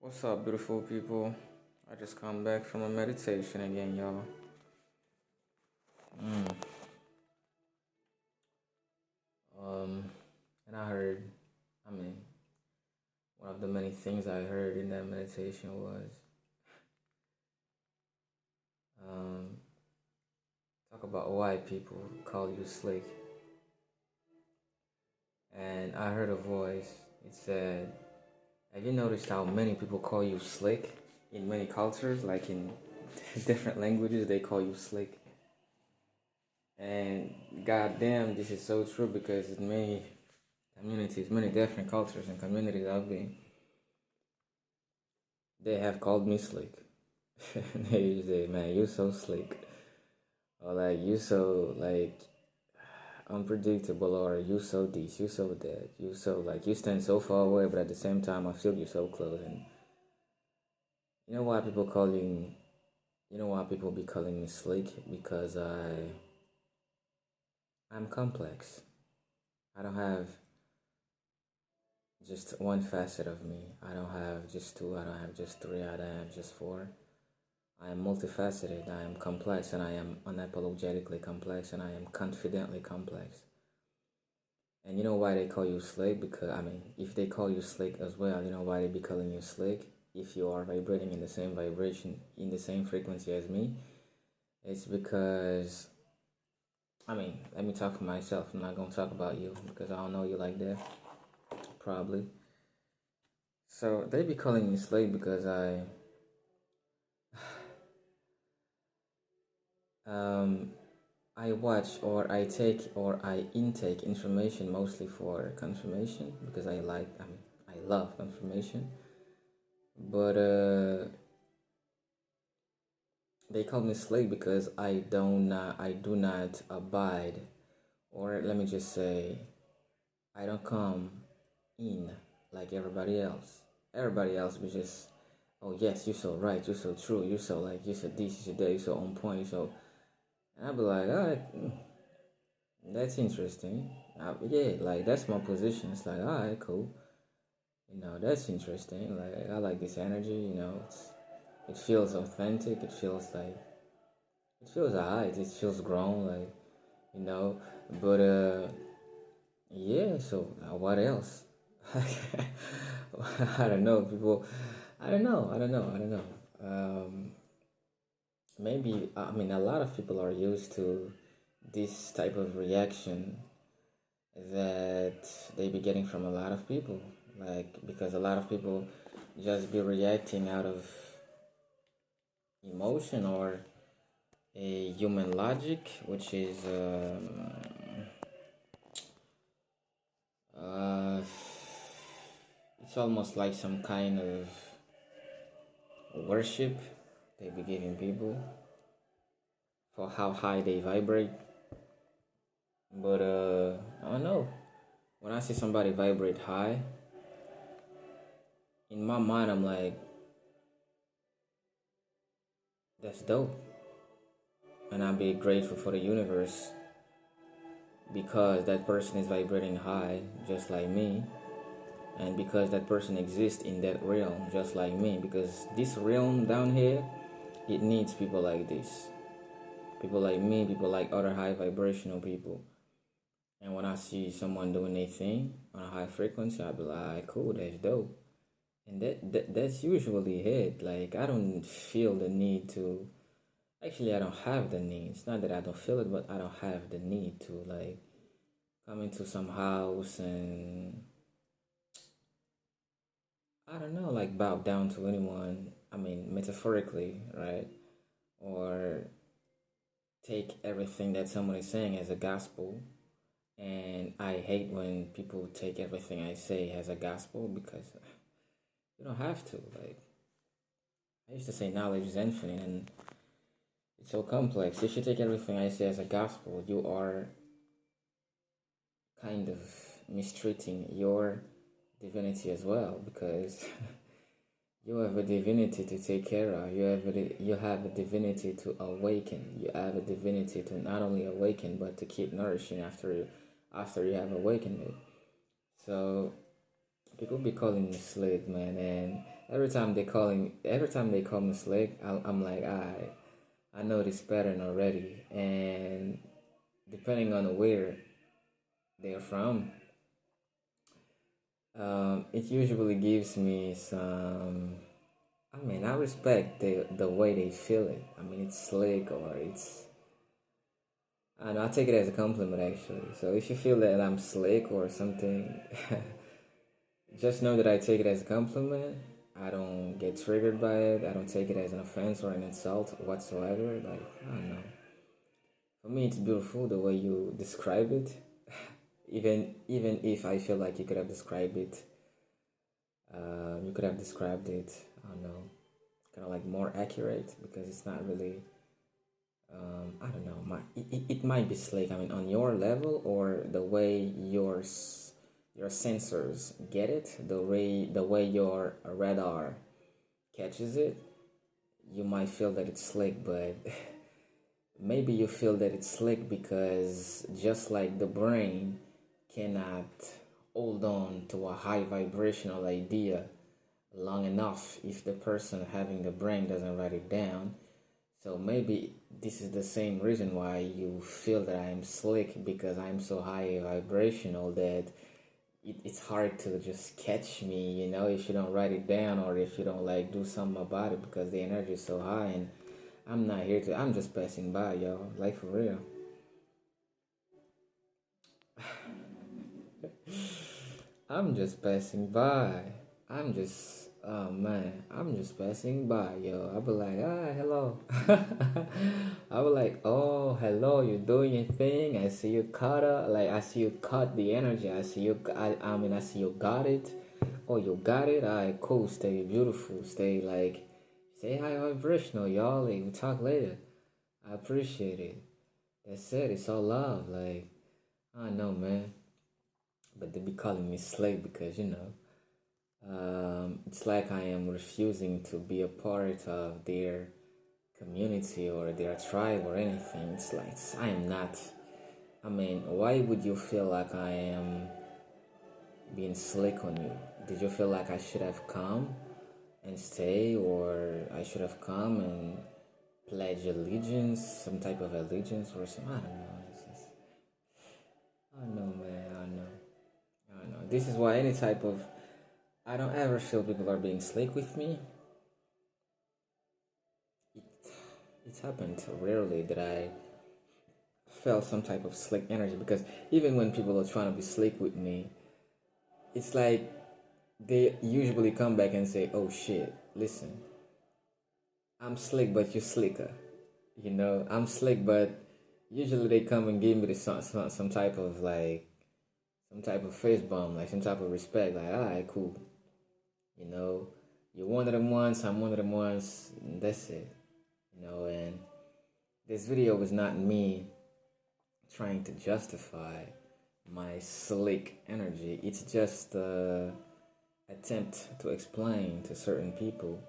What's up, beautiful people? I just come back from a meditation again, y'all. Mm. Um, and I heard, I mean, one of the many things I heard in that meditation was um, talk about why people call you slick. And I heard a voice. It said, "Have you noticed how many people call you slick in many cultures? Like in different languages, they call you slick." And goddamn, this is so true because in many communities, many different cultures and communities I've been, they have called me slick. They say, "Man, you so slick," or like you so like unpredictable, or you so this, you so that, you so like you stand so far away, but at the same time I feel you so close. And you know why people calling, you know why people be calling me slick? Because I'm complex. I don't have just one facet of me. I don't have just two. I don't have just three. I don't have just four. I am multifaceted, I am complex, and I am unapologetically complex, and I am confidently complex. And you know why they call you slick? Because, I mean, if they call you slick as well, you know why they be calling you slick? If you are vibrating in the same vibration, in the same frequency as me, it's because, I mean, let me talk for myself. I'm not going to talk about you because I don't know you like that, probably. So they be calling me slick because um, I watch or I take or I intake information mostly for confirmation because I love confirmation. But they call me slave because I do not abide, or let me just say I don't come in like everybody else. Everybody else be just, oh yes, you're so right, you're so true, you're so like, you're so this, you're so that, you're so on point, you're so, and I'll be like, all right, that's interesting. Yeah, like that's my position. It's like, all right, cool. You know, that's interesting. Like I like this energy. You know, it feels authentic. It feels like it feels alright. It feels grown. Like you know, but yeah. So what else? I don't know. People, I don't know. I don't know. I don't know. Maybe I mean a lot of people are used to this type of reaction that they be getting from a lot of people, like because a lot of people just be reacting out of emotion or a human logic, which is uh, it's almost like some kind of worship they be giving people for how high they vibrate. But I don't know, when I see somebody vibrate high, in my mind I'm like, that's dope, and I'll be grateful for the universe because that person is vibrating high just like me, and because that person exists in that realm just like me, because this realm down here, it needs people like this, people like me, people like other high vibrational people. And when I see someone doing their thing on a high frequency, I'll be like, cool, that's dope. And that's usually it. Like I don't feel the need to, actually I don't have the need, it's not that I don't feel it, but I don't have the need to like come into some house and I don't know, like bow down to anyone. I mean, metaphorically, right? Or take everything that someone is saying as a gospel. And I hate when people take everything I say as a gospel because you don't have to. Like, I used to say knowledge is infinite and it's so complex. If you take everything I say as a gospel, you are kind of mistreating your divinity as well because you have a divinity to take care of. You have a divinity to awaken. You have a divinity to not only awaken but to keep nourishing after you have awakened it. So People be calling me slick, man, and every time they call me slick, I'm like, I know this pattern already, and depending on where they're from, it usually gives me some. I mean, I respect the way they feel it. I mean, it's slick or it's. I know I take it as a compliment actually. So if you feel that I'm slick or something, just know that I take it as a compliment. I don't get triggered by it. I don't take it as an offense or an insult whatsoever. Like, I don't know. For me, it's beautiful the way you describe it. Even if I feel like you could have described it. I don't know, kind of like more accurate because it's not really. I don't know. It might be slick. I mean, on your level or the way your sensors get it, the way your radar catches it, you might feel that it's slick, but maybe you feel that it's slick because just like the brain cannot hold on to a high vibrational idea long enough if the person having the brain doesn't write it down. So maybe this is the same reason why you feel that I am slick because I'm so high vibrational that it's hard to just catch me, if you don't write it down or if you don't like do something about it because the energy is so high and I'm just passing by, y'all, like for real. I'm just passing by. Oh man, I'm just passing by, yo. I'll be like, hello. I will like, oh, hello, you doing your thing. I see you caught up. Like, I see you caught the energy. I see you got it. Oh, you got it? Alright, cool. Stay beautiful. Stay high vibrational, y'all. Like, we talk later. I appreciate it. That's it. It's all love. Like, I know, man. But they be calling me slave because, it's like I am refusing to be a part of their community or their tribe or anything. It's like I am not. I mean, why would you feel like I am being slick on you? Did you feel like I should have come and stay, or I should have come and pledge allegiance, some type of allegiance, or some? I don't know. I know, man. I know. This is why any type of I don't ever feel people are being slick with me. It, it's happened rarely that I felt some type of slick energy because even when people are trying to be slick with me, it's like they usually come back and say, "Oh shit, listen, I'm slick, but you're slicker." I'm slick, but usually they come and give me some type of some type of face bump, like some type of respect, like, all right, cool. You know, you're one of them ones, I'm one of them ones, and that's it. And this video was not me trying to justify my slick energy. It's just an attempt to explain to certain people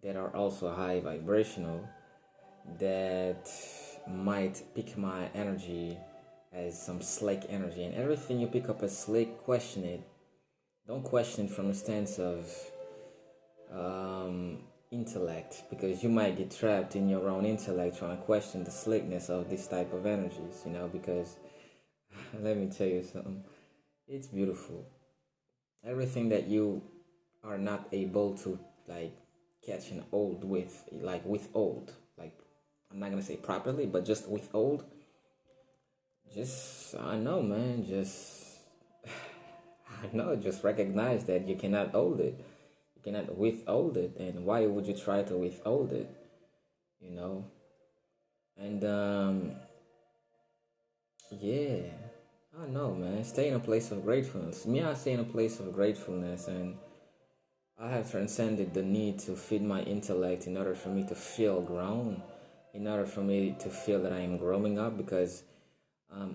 that are also high vibrational that might pick my energy as some slick energy. And everything you pick up as slick, question it. Don't question it from a stance of intellect, because you might get trapped in your own intellect trying to question the slickness of this type of energies, because let me tell you something. It's beautiful. Everything that you are not able to catch and hold with, withhold, I'm not gonna say properly, but just withhold. Just I know, man. Just recognize that you cannot hold it. You cannot withhold it, and why would you try to withhold it? You know, and yeah, I know, man. Stay in a place of gratefulness. Me, I stay in a place of gratefulness, and I have transcended the need to feed my intellect in order for me to feel grown, in order for me to feel that I am growing up, because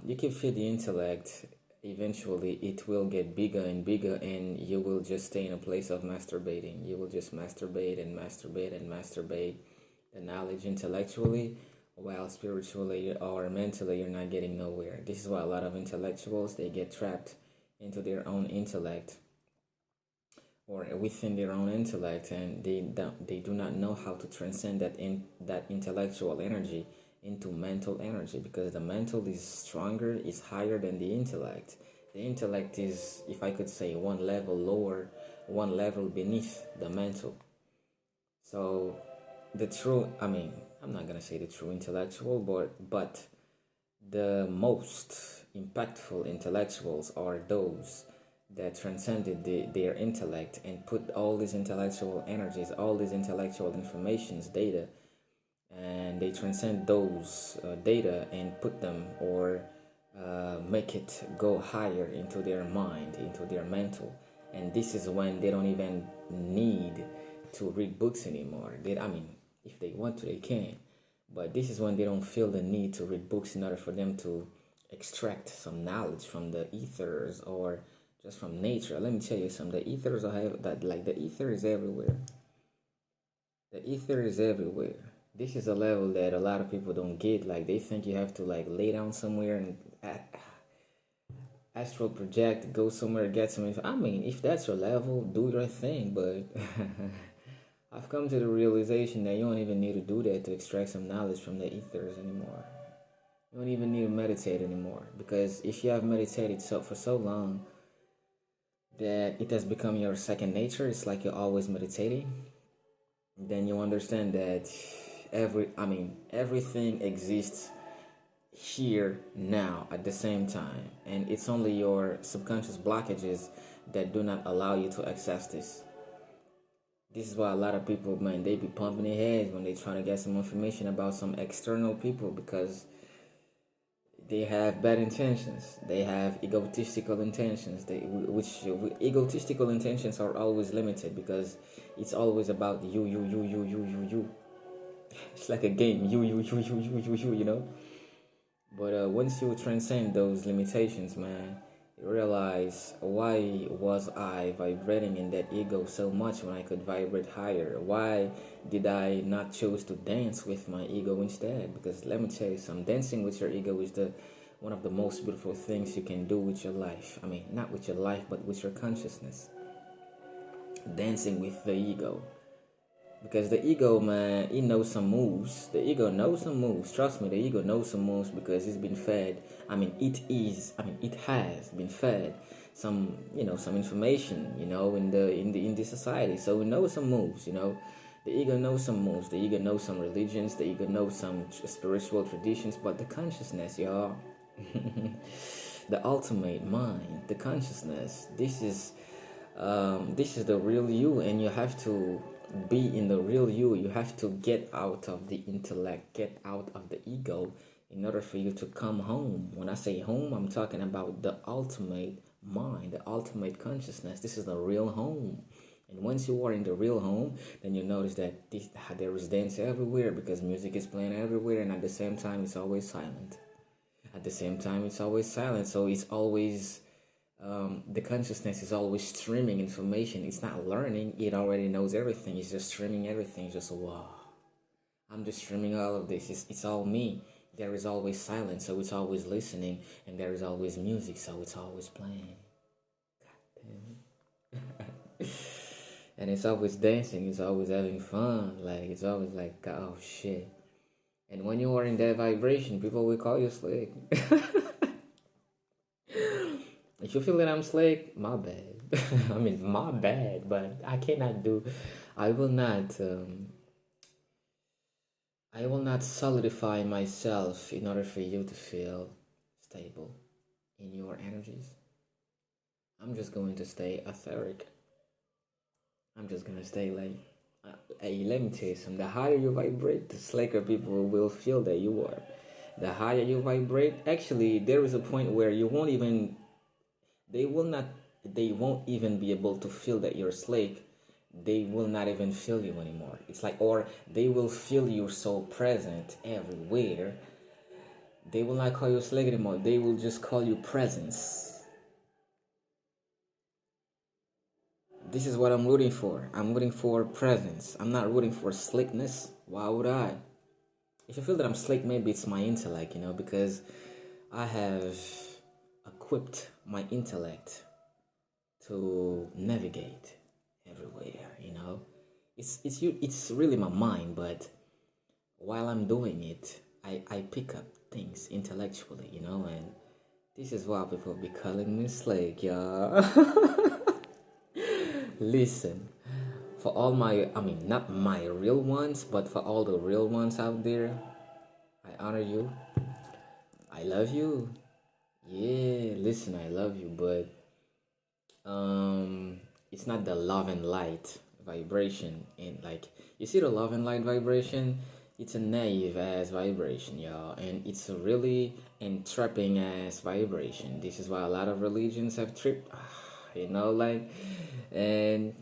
you can feed the intellect, eventually it will get bigger and bigger, and you will just stay in a place of masturbating. You will just masturbate and masturbate and masturbate the knowledge intellectually, while spiritually or mentally you're not getting nowhere. This is why a lot of intellectuals, they get trapped into their own intellect, or within their own intellect, and they do not know how to transcend that intellectual energy into mental energy, because the mental is stronger, is higher than the intellect. The intellect is, if I could say, one level lower, one level beneath the mental. So the true, I mean, I'm not gonna say the true intellectual, but the most impactful intellectuals are those that transcended their intellect and put all these intellectual energies, all these intellectual informations, data, and they transcend those data and put them, or make it go higher into their mind, into their mental. And this is when they don't even need to read books anymore. I mean, if they want to, they can. But this is when they don't feel the need to read books in order for them to extract some knowledge from the ethers or just from nature. Let me tell you something. The ethers have that, like, the ether is everywhere. The ether is everywhere. This is a level that a lot of people don't get. Like, they think you have to, like, lay down somewhere and astral project, go somewhere, get some info. I mean, if that's your level, do your thing. But I've come to the realization that you don't even need to do that to extract some knowledge from the ethers anymore. You don't even need to meditate anymore, because if you have meditated for so long that it has become your second nature, it's like you're always meditating, then you understand that everything exists here now at the same time, and it's only your subconscious blockages that do not allow you to access this. This is why a lot of people, man, they be pumping their heads when they trying to get some information about some external people, because they have bad intentions. They have egotistical intentions. Which egotistical intentions are always limited, because it's always about you. It's like a game, you know. But once you transcend those limitations, man, you realize, why was I vibrating in that ego so much when I could vibrate higher? Why did I not choose to dance with my ego instead? Because let me tell you something, dancing with your ego is one of the most beautiful things you can do with your life. I mean, not with your life, but with your consciousness. Dancing with the ego. Because the ego, man, it knows some moves. The ego knows some moves. Trust me, the ego knows some moves, because it's been fed. It has been fed some, some information, in the society. So it knows some moves, The ego knows some moves. The ego knows some religions. The ego knows some spiritual traditions. But the consciousness, y'all, the ultimate mind, the consciousness. This is the real you, and you have to be in the real you. You have to get out of the intellect, get out of the ego, in order for you to come home. When I say home, I'm talking about the ultimate mind, the ultimate consciousness. This is the real home. And once you are in the real home, then you notice that there is dance everywhere, because music is playing everywhere, and at the same time it's always silent. So it's always the consciousness is always streaming information. It's not learning. It already knows everything. It's just streaming everything. It's just, wow, I'm just streaming all of this. It's all me. There is always silence, so it's always listening. And there is always music, so it's always playing. God damn. And it's always dancing. It's always having fun. Like, it's always like, oh, shit. And when you are in that vibration, people will call you slick. If you feel that I'm slick, my bad. My bad, but I will not solidify myself in order for you to feel stable in your energies. I'm just going to stay etheric. I'm just going to stay like, hey, let me tell you something. The higher you vibrate, the slicker people will feel that you are. The higher you vibrate, actually, there is a point where you won't even... They won't even be able to feel that you're slick. They will not even feel you anymore. It's like, or they will feel you so present everywhere. They will not call you slick anymore. They will just call you presence. This is what I'm rooting for. I'm rooting for presence. I'm not rooting for slickness. Why would I? If you feel that I'm slick, maybe it's my intellect, because I have equipped my intellect to navigate. everywhere. It's really my mind, but while I'm doing it, I pick up things intellectually, and this is why people be calling me Slake, y'all. Listen, for all not my real ones, but for all the real ones out there, I honor you. I love you. Yeah, listen, I love you, but it's not the love and light vibration. And like, you see the love and light vibration, it's a naive ass vibration, y'all, and it's a really entrapping ass vibration. This is why a lot of religions have tripped, like. And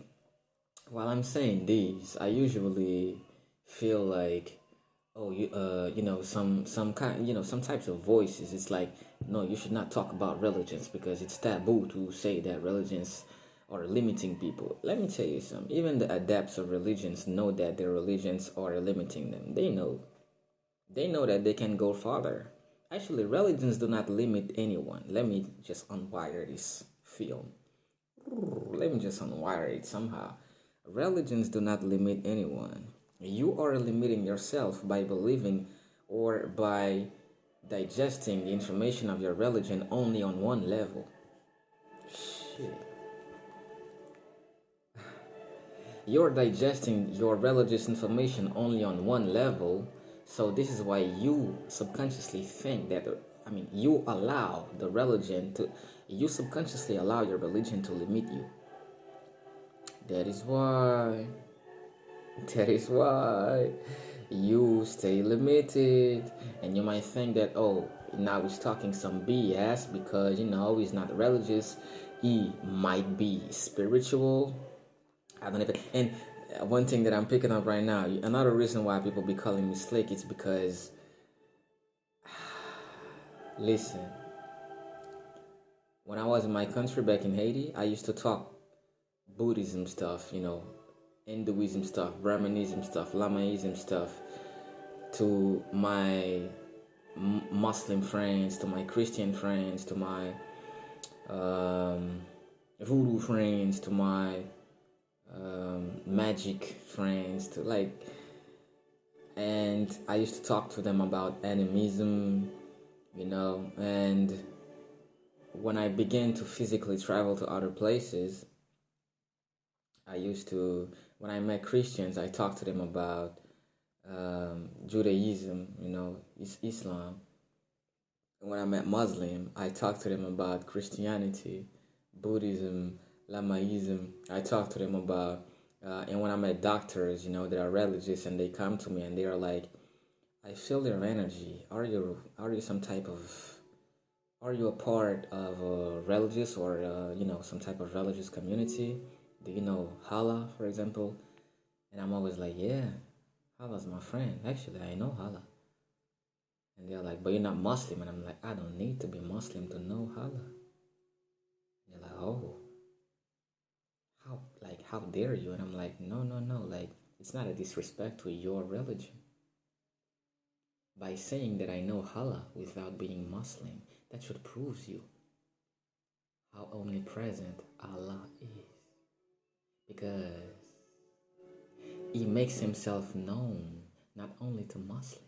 while I'm saying this, I usually feel like, oh, some kind, some types of voices. It's like, no, you should not talk about religions because it's taboo to say that religions are limiting people. Let me tell you something. Even the adepts of religions know that their religions are limiting them. They know that they can go farther. Actually, religions do not limit anyone. Let me just unwire this film. Let me just unwire it somehow. Religions do not limit anyone. You are limiting yourself by believing or by digesting the information of your religion only on one level. Shit. You're digesting your religious information only on one level, so this is why you subconsciously think that, you allow the religion to, you subconsciously allow your religion to limit you. That is why you stay limited, and you might think that, oh, now he's talking some BS because he's not religious, he might be spiritual. I don't even. And one thing that I'm picking up right now, another reason why people be calling me Slick, it's because, listen, when I was in my country back in Haiti, I used to talk Buddhism stuff, Hinduism stuff, Brahmanism stuff, Lamaism stuff to my Muslim friends, to my Christian friends, to my voodoo friends, to my magic friends, and I used to talk to them about animism, and when I began to physically travel to other places, when I met Christians, I talked to them about Judaism, Islam. And when I met Muslim, I talked to them about Christianity, Buddhism, Lamaism. I talked to them about, and when I met doctors, that are religious, and they come to me and they are like, I feel your energy. Are you are you a part of a religious or, some type of religious community? Do you know Allah, for example? And I'm always like, yeah, Allah's my friend. Actually, I know Allah. And they're like, but you're not Muslim. And I'm like, I don't need to be Muslim to know Allah. And they're like, oh, how dare you? And I'm like, no. Like, it's not a disrespect to your religion. By saying that I know Allah without being Muslim, that should prove you how omnipresent Allah is. Because he makes himself known not only to Muslims.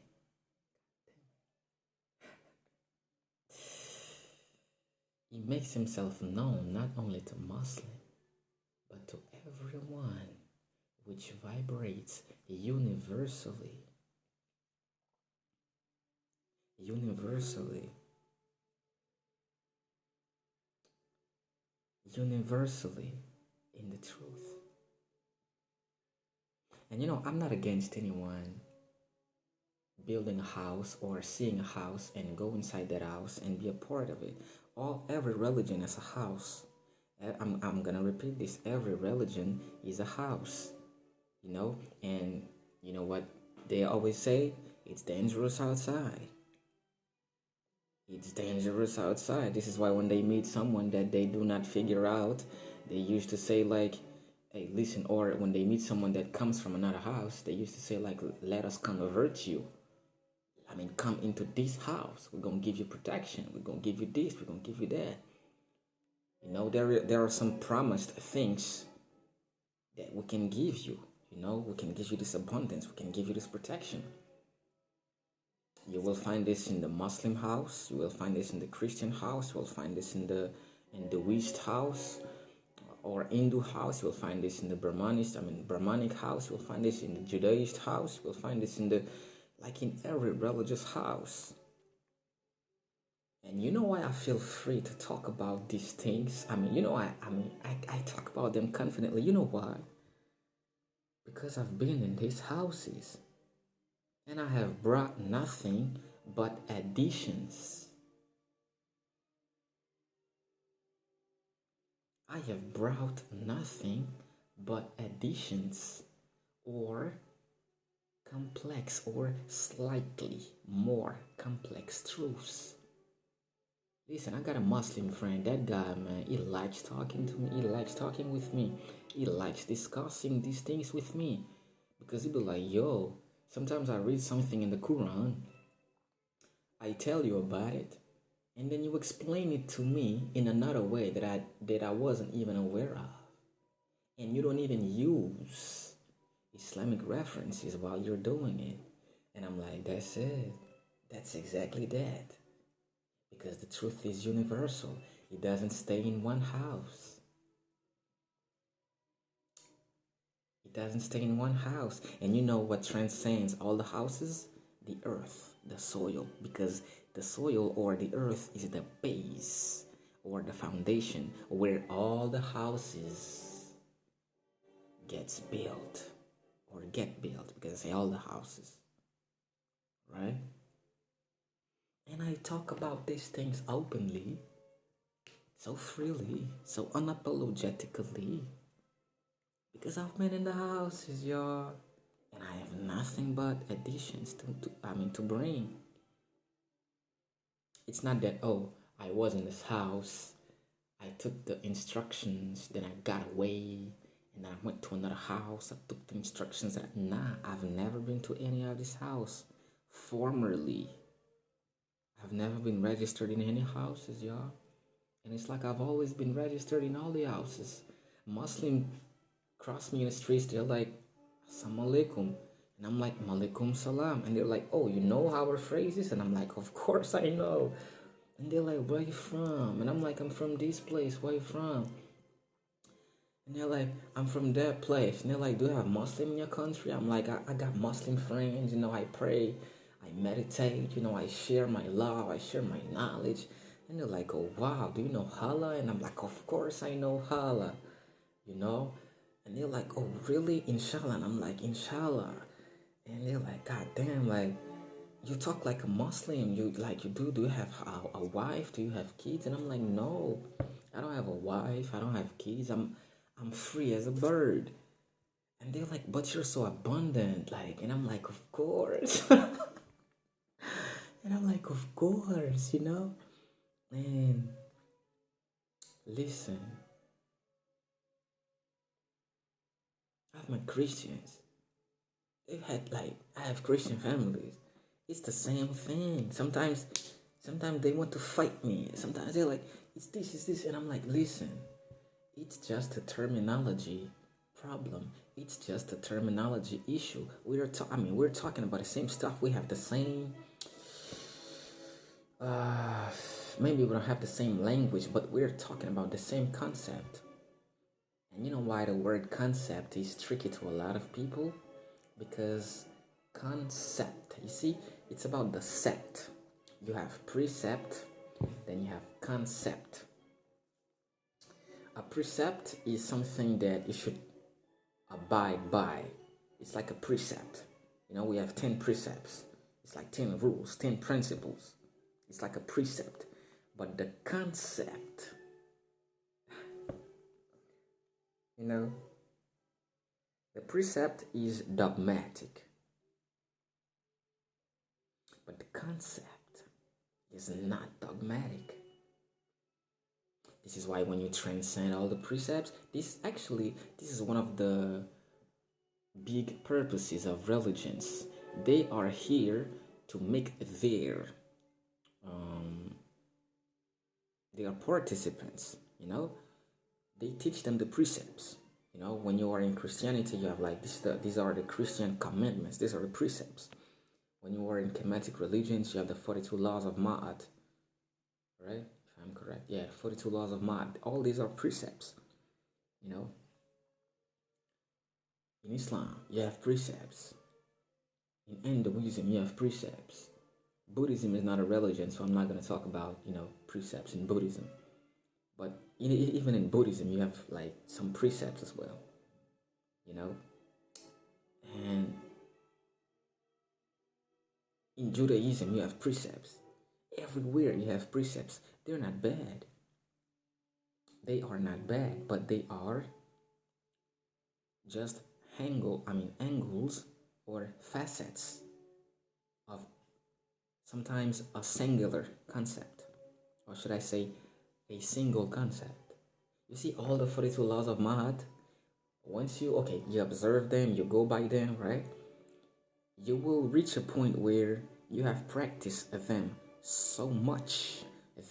He makes himself known not only to Muslims, but to everyone, which vibrates universally. Universally in the truth. And I'm not against anyone building a house or seeing a house and go inside that house and be a part of it. Every religion is a house. I'm gonna repeat this. Every religion is a house. And you know what they always say? It's dangerous outside. It's dangerous outside. This is why when they meet someone that they do not figure out, they used to say like, hey, listen, or when they meet someone that comes from another house, they used to say like, let us convert you. Come into this house. We're going to give you protection. We're going to give you this. We're going to give you that. There are some promised things that we can give you. We can give you this abundance, we can give you this protection. You will find this in the Muslim house, you will find this in the Christian house, you will find this in the Hinduist house or Hindu house, you will find this in the Brahmanic house, you will find this in the Judaist house, you will find this in every religious house. And you know why I feel free to talk about these things? I talk about them confidently. You know why? Because I've been in these houses and I have brought nothing but additions. I have brought nothing but additions, or complex or slightly more complex truths. Listen, I got a Muslim friend. That guy, man, he likes talking to me. He likes talking with me. He likes discussing these things with me. Because he be like, yo, sometimes I read something in the Quran. I tell you about it. And then you explain it to me in another way that I wasn't even aware of. And you don't even use Islamic references while you're doing it. And I'm like, that's it. That's exactly that. Because the truth is universal. It doesn't stay in one house. It doesn't stay in one house. And you know what transcends all the houses? The earth, the soil. Because the soil or the earth is the base or the foundation where all the houses gets built or get built. Because I say all the houses. Right? And I talk about these things openly, so freely, so unapologetically, because I've been in the houses, y'all, and I have nothing but additions to bring. It's not that, oh, I was in this house, I took the instructions, then I got away, and I went to another house, I took the instructions. Nah, I've never been to any of this house formerly. I've never been registered in any houses, y'all. And it's like I've always been registered in all the houses. Muslim cross me in the streets, they're like, Assalamu alaikum. And I'm like, Malaikum salam. And they're like, oh, you know our phrases? And I'm like, of course I know. And they're like, where you from? And I'm like, I'm from this place. Where you from? And they're like, I'm from that place. And they're like, do you have Muslim in your country? I'm like, I got Muslim friends. I pray. I meditate, I share my love, I share my knowledge. And they're like, oh, wow, do you know Allah? And I'm like, of course I know Allah, And they're like, oh, really? Inshallah. And I'm like, inshallah. And they're like, God damn, like, you talk like a Muslim. Do you have a wife? Do you have kids? And I'm like, no, I don't have a wife. I don't have kids. I'm free as a bird. And they're like, but you're so abundant. And I'm like, of course. And I'm like, of course, And listen, I have my Christians. I have Christian families. It's the same thing. Sometimes they want to fight me. Sometimes they're like, it's this. And I'm like, listen, it's just a terminology problem. It's just a terminology issue. We're talking about the same stuff. We have the same... maybe we don't have the same language, but we're talking about the same concept. And you know why the word concept is tricky to a lot of people? Because concept, you see, it's about the set. You have precept, then you have concept. A precept is something that you should abide by. It's like a precept. We have 10 precepts. It's like 10 rules, 10 principles. It's like a precept. But the concept, the precept is dogmatic. But the concept is not dogmatic. This is why when you transcend all the precepts, this is one of the big purposes of religions. They are here to make they are participants, they teach them the precepts. When you are in Christianity, you have like these are the Christian commandments. These are the precepts. When you are in Kemetic religions, you have the 42 laws of Ma'at, right? If I'm correct, yeah, 42 laws of Ma'at. All these are precepts. You know, in Islam, you have precepts. In Hinduism, you have precepts. Buddhism is not a religion, so I'm not going to talk about precepts in Buddhism. But even in Buddhism, you have like some precepts as well. And in Judaism, you have precepts. Everywhere you have precepts. They're not bad. They are not bad, but they are just angles or facets of sometimes a singular concept, or should I say a single concept. You see all the 42 laws of Ma'at, once you observe them, you go by them, right? You will reach a point where you have practiced them so much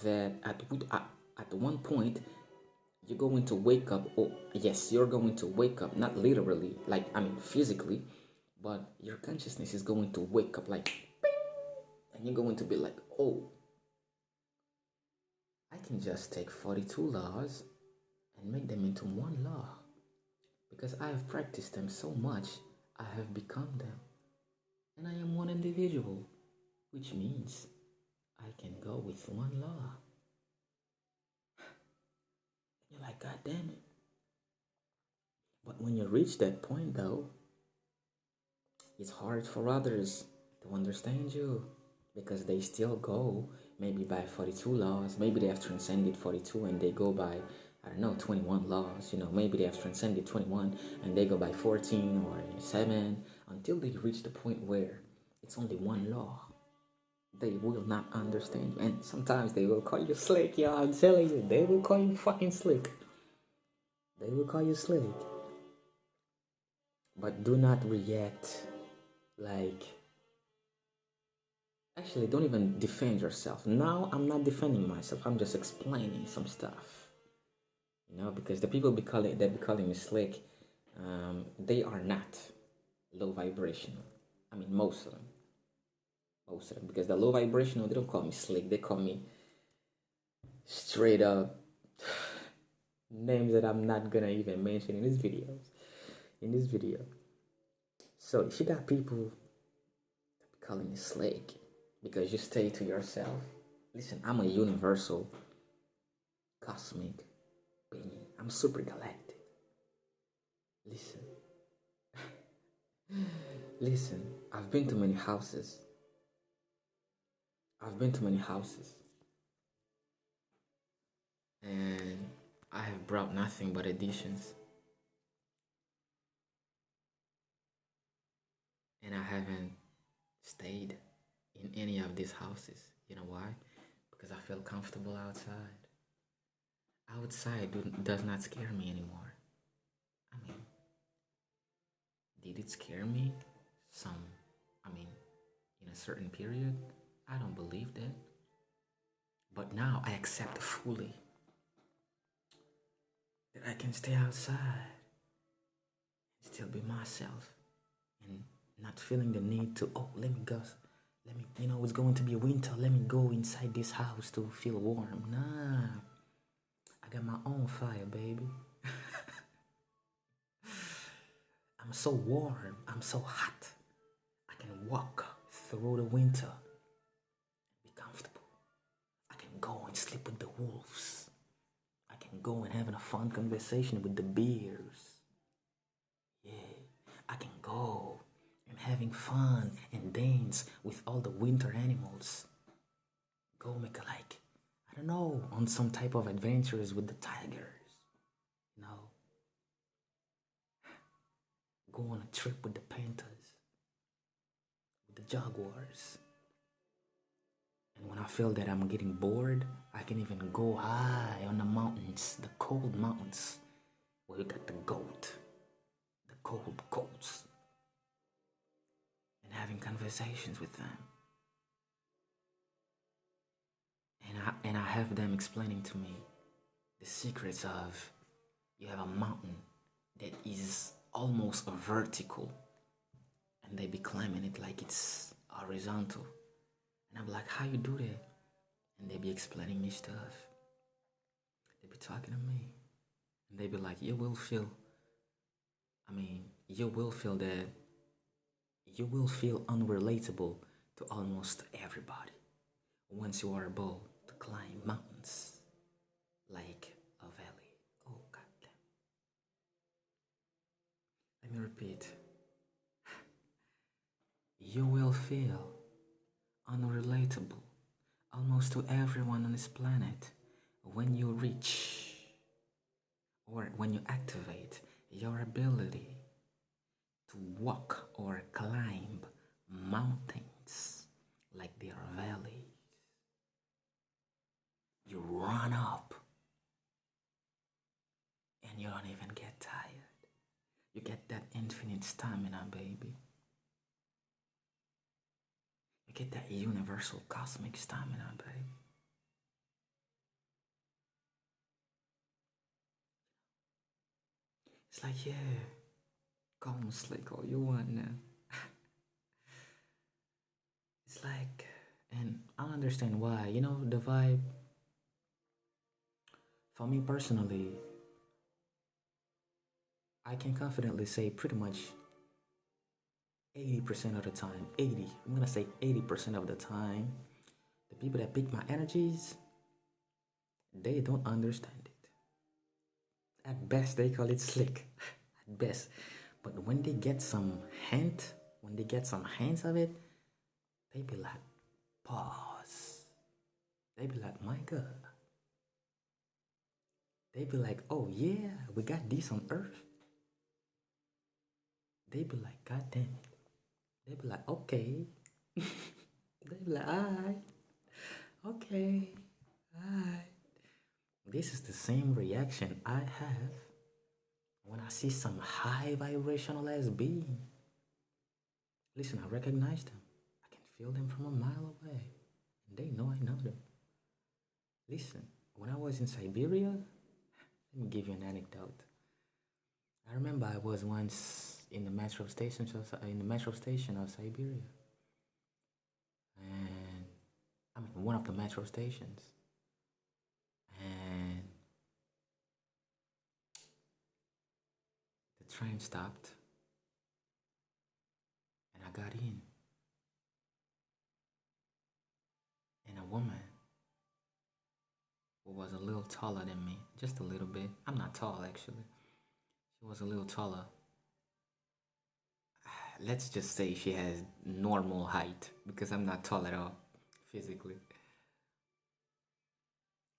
that at one point you're going to wake up. Oh yes, you're going to wake up, not literally, physically, but your consciousness is going to wake up like bing, and you're going to be like, oh, I can just take 42 laws and make them into one law, because I have practiced them so much, I have become them, and I am one individual, which means I can go with one law. You're like, God damn it. But when you reach that point, though, it's hard for others to understand you, because they still go maybe by 42 laws. Maybe they have transcended 42 and they go by, 21 laws. Maybe they have transcended 21 and they go by 14 or 7 until they reach the point where it's only one law. They will not understand you. And sometimes they will call you slick, yo. I'm telling you, they will call you fucking slick. They will call you slick. But do not react like... Actually, don't even defend yourself. Now, I'm not defending myself. I'm just explaining some stuff. Because the people be calling me slick, they are not low vibrational. Most of them. Because the low vibrational, they don't call me slick. They call me straight up names that I'm not gonna even mention in this video. So if you got people calling you slick because you stay to yourself, listen, I'm a universal cosmic being. I'm super galactic. Listen, I've been to many houses. And I have brought nothing but additions. And I haven't stayed in any of these houses. You know why? Because I feel comfortable outside. Outside does not scare me anymore. Did it scare me? In a certain period? I don't believe that. But now I accept fully that I can stay outside and still be myself and not feeling the need to, let me go. It's going to be winter. Let me go inside this house to feel warm. Nah. I got my own fire, baby. I'm so warm. I'm so hot. I can walk through the winter and be comfortable. I can go and sleep with the wolves. I can go and have a fun conversation with the bears. Yeah. I can go and having fun and dance with all the winter animals. Go make on some type of adventures with the tigers. Go on a trip with the panthers, with the jaguars. And when I feel that I'm getting bored, I can even go high on the mountains, the cold mountains, where you got the cold goats, and having conversations with them. And I have them explaining to me the secrets of, you have a mountain that is almost vertical, and they be climbing it like it's horizontal. And I'm like, how you do that? And they be explaining me stuff. They be talking to me. And they be like, you will feel that you will feel unrelatable to almost everybody once you are able to climb mountains like a valley. Oh, goddamn. Let me repeat. You will feel unrelatable almost to everyone on this planet when you reach or when you activate your ability to walk or climb mountains like they are valleys. You run up and you don't even get tired. You get that infinite stamina, baby. You get that universal cosmic stamina, baby. It's like, yeah, call me slick all you want now. It's like, and I understand why. You know, the vibe, for me personally, I can confidently say pretty much 80% of the time, I'm gonna say 80% of the time, the people that pick my energies, they don't understand it. At best, they call it slick. At best. But when they get some hint, when they get some hints of it, they be like, pause. They be like, my God. They be like, oh yeah, we got this on Earth. They be like, God damn it. They be like, okay. They be like, alright, okay, alright. This is the same reaction I have when I see some high vibrational ass being. Listen, I recognize them. I can feel them from a mile away. And they know I know them. Listen, when I was in Siberia, let me give you an anecdote. I remember I was once in the metro station of Siberia. And I mean one of the metro stations. And the train stopped and I got in. And a woman who was a little taller than me, just a little bit. I'm not tall actually. She was a little taller. Let's just say she has normal height because I'm not tall at all physically.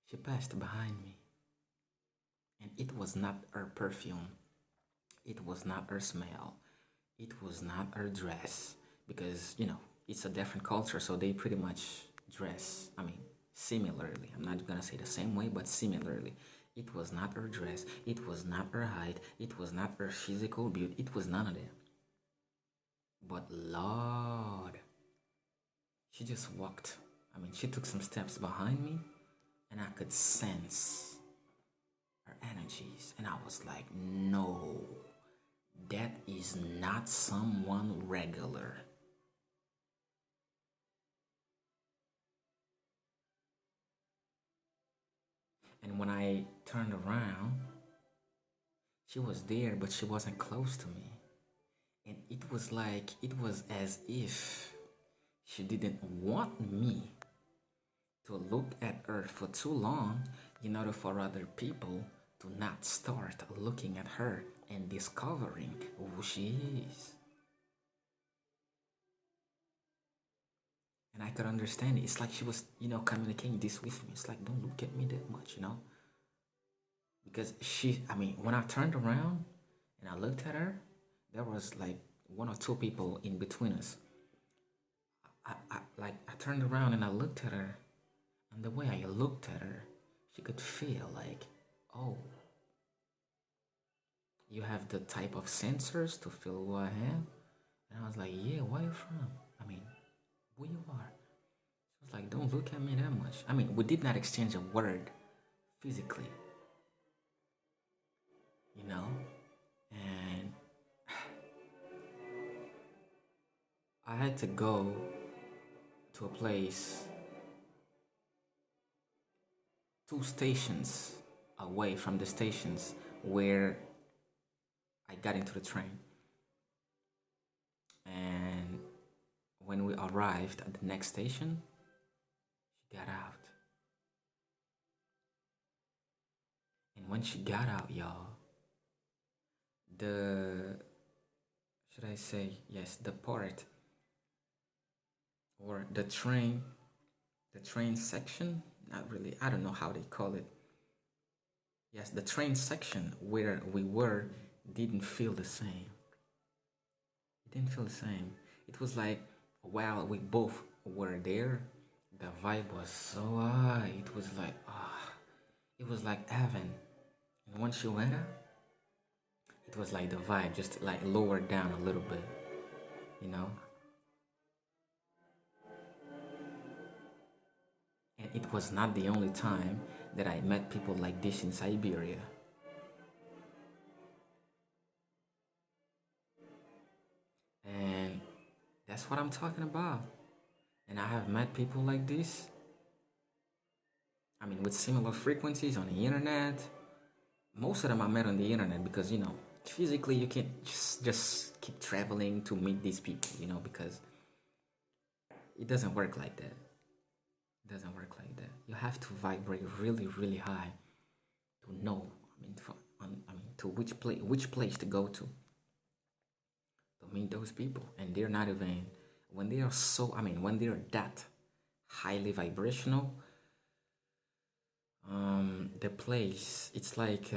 She passed behind me, and it was not her perfume, it was not her smell, it was not her dress because it's a different culture, so they pretty much dress, similarly. I'm not gonna say the same way, but similarly. It was not her dress, it was not her height, it was not her physical beauty, it was none of them. But Lord, she just walked. She took some steps behind me, and I could sense her energies. And I was like, no, that is not someone regular. And when I turned around, she was there, but she wasn't close to me. And it was as if she didn't want me to look at her for too long in order for other people to not start looking at her and discovering who she is. And I could understand it. It's like she was, communicating this with me. It's like, don't look at me that much. Because when I turned around and I looked at her, there was like one or two people in between us. I turned around and I looked at her, and the way I looked at her, she could feel like, oh, you have the type of sensors to feel who I am? And I was like, yeah, where you from? Who you are? She was like, don't look at me that much. We did not exchange a word physically, you know? had to go to a place 2 stations away from the stations where I got into the train. And when we arrived at the next station, she got out. And when she got out, y'all, the should I say yes, the part or the train section, not really, I don't know how they call it. Yes, the train section where we were didn't feel the same. It didn't feel the same. It was like while we both were there, the vibe was so high. It was like it was like heaven. And once you went out, it was like the vibe just like lowered down a little bit, you know. And it was not the only time that I met people like this in Siberia. And that's what I'm talking about. And I have met people like this. I mean, with similar frequencies on the internet. Most of them I met on the internet because, physically you can't just keep traveling to meet these people, because it doesn't work like that. It doesn't work like that. You have to vibrate really, really high to know. To which place to go to meet those people, and they're not even when they are when they're that highly vibrational. The place, it's like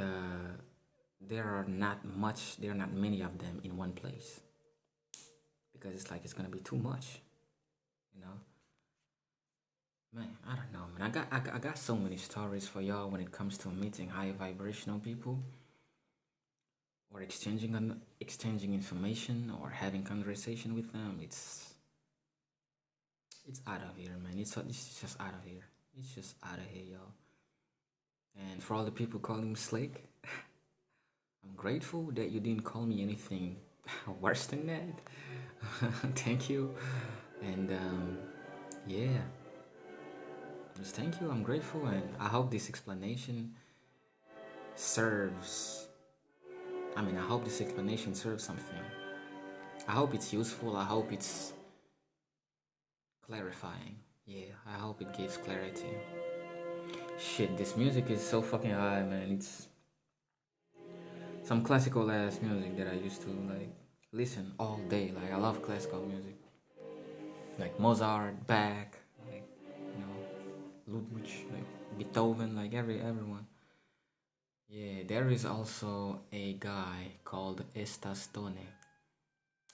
there are not many of them in one place because it's like it's gonna be too much, you know. Man, I don't know, man. I got so many stories for y'all when it comes to meeting high vibrational people or exchanging information or having conversation with them. It's out of here, man. It's just out of here. It's just out of here, y'all. And for all the people calling me Slick, I'm grateful that you didn't call me anything worse than that. Thank you. And yeah, just thank you. I'm grateful, and I hope this explanation serves. I hope this explanation serves something. I hope it's useful. I hope it's clarifying. Yeah, I hope it gives clarity. Shit, this music is so fucking high, man. It's some classical ass music that I used to like listen all day. Like I love classical music, like Mozart, Bach, like Ludwig, like Beethoven, like everyone. Yeah, there is also a guy called Estastone,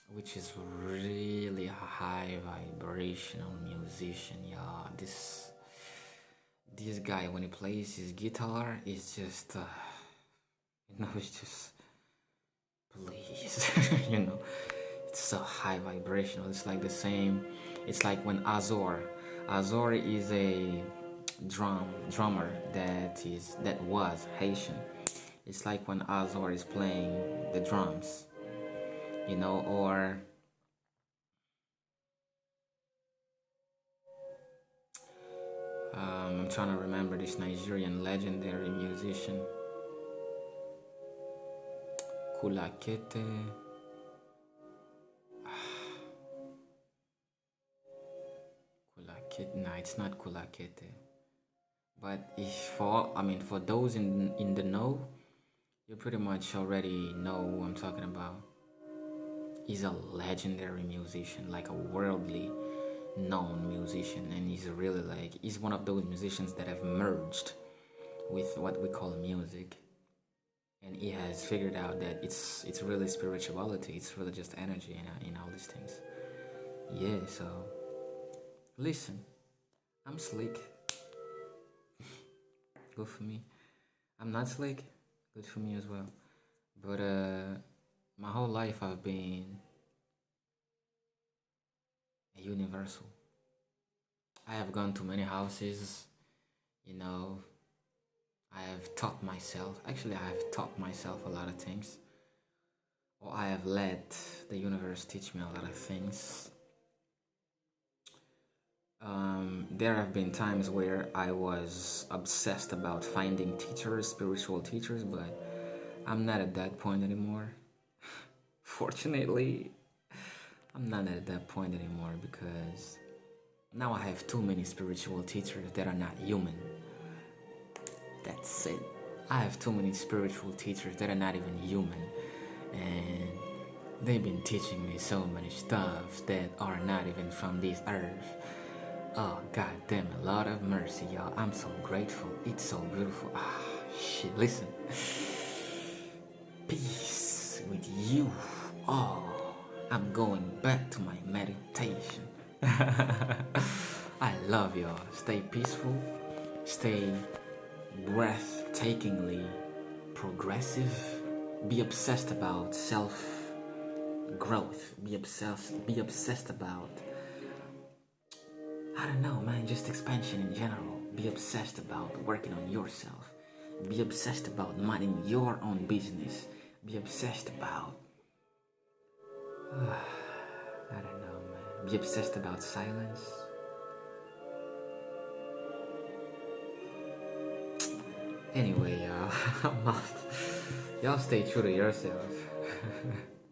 which is really a high vibrational musician. Yeah, this guy, when he plays his guitar, is just it's just please. It's so high vibrational. It's like the same. It's like when Azor is a drummer that was Haitian. It's like when Azor is playing the drums, or I'm trying to remember this Nigerian legendary musician, Kula Kete. No, it's not Kula Kete. But for those in the know, you pretty much already know who I'm talking about. He's a legendary musician, like a worldly known musician, and he's one of those musicians that have merged with what we call music, and he has figured out that it's really spirituality, it's really just energy in all these things. Yeah, so listen, I'm slick. Good for me. I'm not slick. Good for me as well. But my whole life I've been a universal. I have gone to many houses, I have taught myself a lot of things, or I have let the universe teach me a lot of things. There have been times where I was obsessed about finding teachers, spiritual teachers, but I'm not at that point anymore. Fortunately, I'm not at that point anymore because now I have too many spiritual teachers that are not human. That's it. I have too many spiritual teachers that are not even human. And they've been teaching me so many stuff that are not even from this earth. Oh, god damn it, Lord of mercy, y'all. I'm so grateful. It's so beautiful. Ah, shit, listen. Peace with you. Oh, I'm going back to my meditation. I love y'all. Stay peaceful. Stay breathtakingly progressive. Be obsessed about self growth. Be obsessed about, I don't know, man, just expansion in general. Be obsessed about working on yourself. Be obsessed about minding your own business. Be obsessed about, I don't know, man. Be obsessed about silence. Anyway, y'all, I'm off. Y'all stay true to yourself.